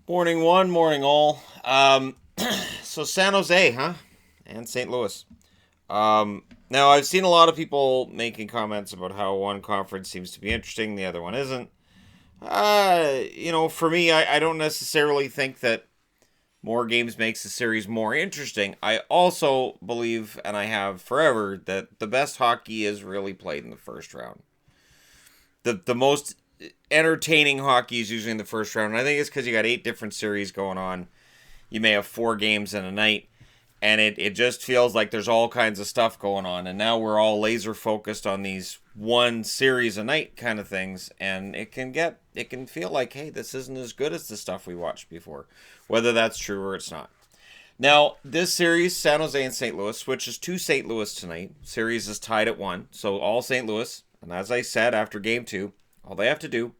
Morning one, morning all. So San Jose, huh? And St. Louis. Now I've seen a lot of people making comments about how one conference seems to be interesting, the other one isn't. For me, I don't necessarily think that more games makes the series more interesting. I also believe, and I have forever, that the best hockey is really played in the first round. The most entertaining hockey is usually in the first round, and I think it's because you got 8 different series going on. You may have 4 games in a night, and it just feels like there's all kinds of stuff going on. And now we're all laser focused on these one series a night kind of things, and it can feel like, hey, this isn't as good as the stuff we watched before, whether that's true or it's not. Now, this series, San Jose and St. Louis, switches to St. Louis tonight. Series is tied at 1, so all St. Louis. And as I said, after game 2, all they have to do,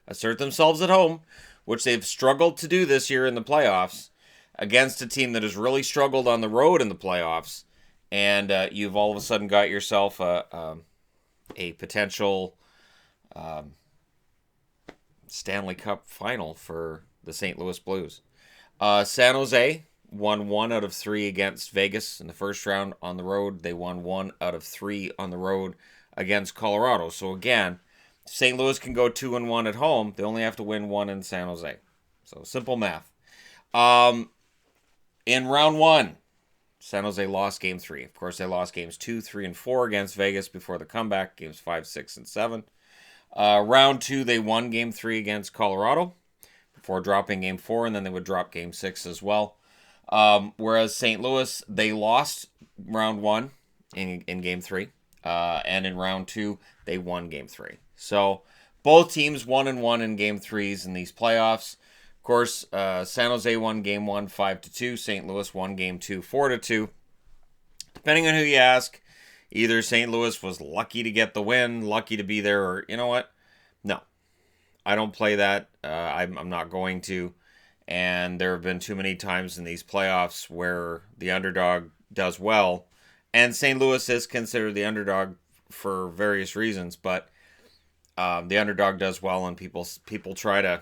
assert themselves at home, which they've struggled to do this year in the playoffs, against a team that has really struggled on the road in the playoffs, and you've all of a sudden got yourself a potential Stanley Cup final for the St. Louis Blues. San Jose won 1 out of 3 against Vegas in the first round on the road. They won 1 out of 3 on the road against Colorado. So again, St. Louis can go 2-1 at home. They only have to win 1 in San Jose. So simple math. In round 1, San Jose lost game 3. Of course, they lost games 2, 3, and 4 against Vegas before the comeback. Games 5, 6, and 7. Round 2, they won game 3 against Colorado before dropping game 4, and then they would drop game 6 as well. Whereas St. Louis, they lost round 1 in game 3. And in round 2, they won game 3. So both teams 1-1 in game 3s in these playoffs. Of course, San Jose won game 1 5-2. St. Louis won game 2 4-2. Depending on who you ask, either St. Louis was lucky to get the win, lucky to be there, or you know what? No, I don't play that. I'm not going to. And there have been too many times in these playoffs where the underdog does well. And St. Louis is considered the underdog for various reasons, but the underdog does well, and people try to,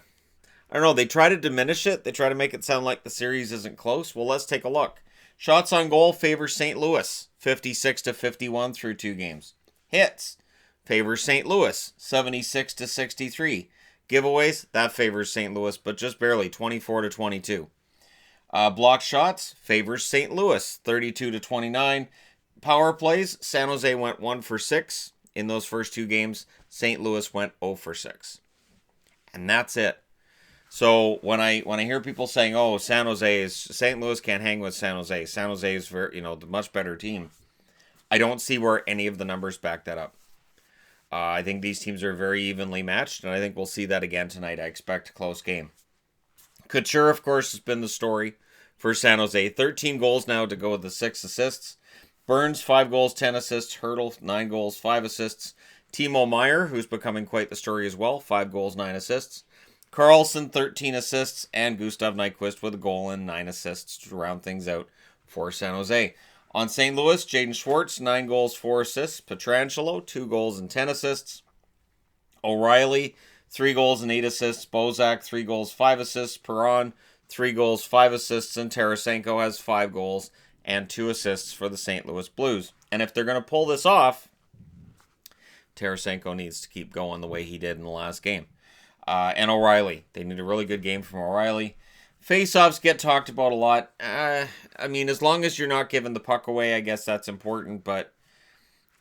I don't know, they try to diminish it. They try to make it sound like the series isn't close. Well, let's take a look. Shots on goal favor St. Louis, 56-51 through 2 games. Hits favors St. Louis, 76-63. Giveaways, that favors St. Louis, but just barely, 24-22. Block shots favors St. Louis, 32-29. Power plays, San Jose went 1 for 6 in those first 2 games. St. Louis went 0 for 6. And that's it. So when I hear people saying, "Oh, St. Louis can't hang with San Jose. San Jose is the much better team." I don't see where any of the numbers back that up. I think these teams are very evenly matched, and I think we'll see that again tonight. I expect a close game. Couture, of course, has been the story for San Jose. 13 goals now to go with the 6 assists. Burns, 5 goals, 10 assists. Hurdle, 9 goals, 5 assists. Timo Meier, who's becoming quite the story as well, 5 goals, 9 assists. Carlson, 13 assists. And Gustav Nyquist with a goal and 9 assists to round things out for San Jose. On St. Louis, Jaden Schwartz, 9 goals, 4 assists. Pietrangelo, 2 goals and 10 assists. O'Reilly, 3 goals and 8 assists. Bozak, 3 goals, 5 assists. Perron, 3 goals, 5 assists. And Tarasenko has 5 goals and 2 assists for the St. Louis Blues. And if they're going to pull this off, Tarasenko needs to keep going the way he did in the last game. And O'Reilly. They need a really good game from O'Reilly. Faceoffs get talked about a lot. As long as you're not giving the puck away, I guess that's important. But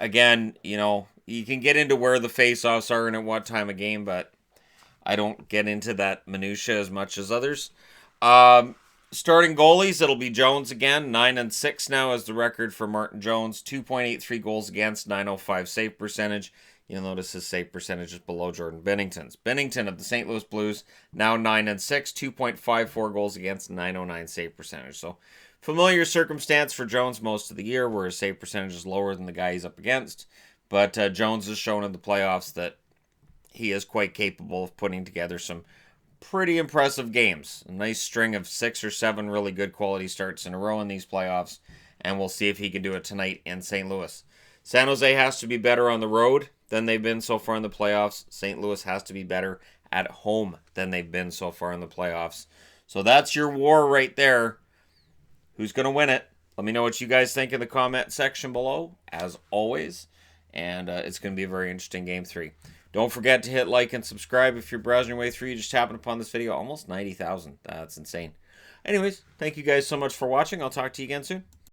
again, you can get into where the faceoffs are and at what time of game, but I don't get into that minutia as much as others. Starting goalies, it'll be Jones again. 9-6 now is the record for Martin Jones. 2.83 goals against, 905 save percentage. You'll notice his save percentage is below Jordan Binnington's. Binnington of the St. Louis Blues, now 9-6, 2.54 goals against, 909 save percentage. So familiar circumstance for Jones most of the year, where his save percentage is lower than the guy he's up against. But Jones has shown in the playoffs that he is quite capable of putting together some pretty impressive games. A nice string of 6 or 7 really good quality starts in a row in these playoffs, and we'll see if he can do it tonight in St. Louis. San Jose has to be better on the road than they've been so far in the playoffs. St. Louis has to be better at home than they've been so far in the playoffs. So that's your war right there. Who's going to win it? Let me know what you guys think in the comment section below, as always. And it's going to be a very interesting Game 3. Don't forget to hit like and subscribe if you're browsing your way through. You just happened upon this video. Almost 90,000. That's insane. Anyways, thank you guys so much for watching. I'll talk to you again soon.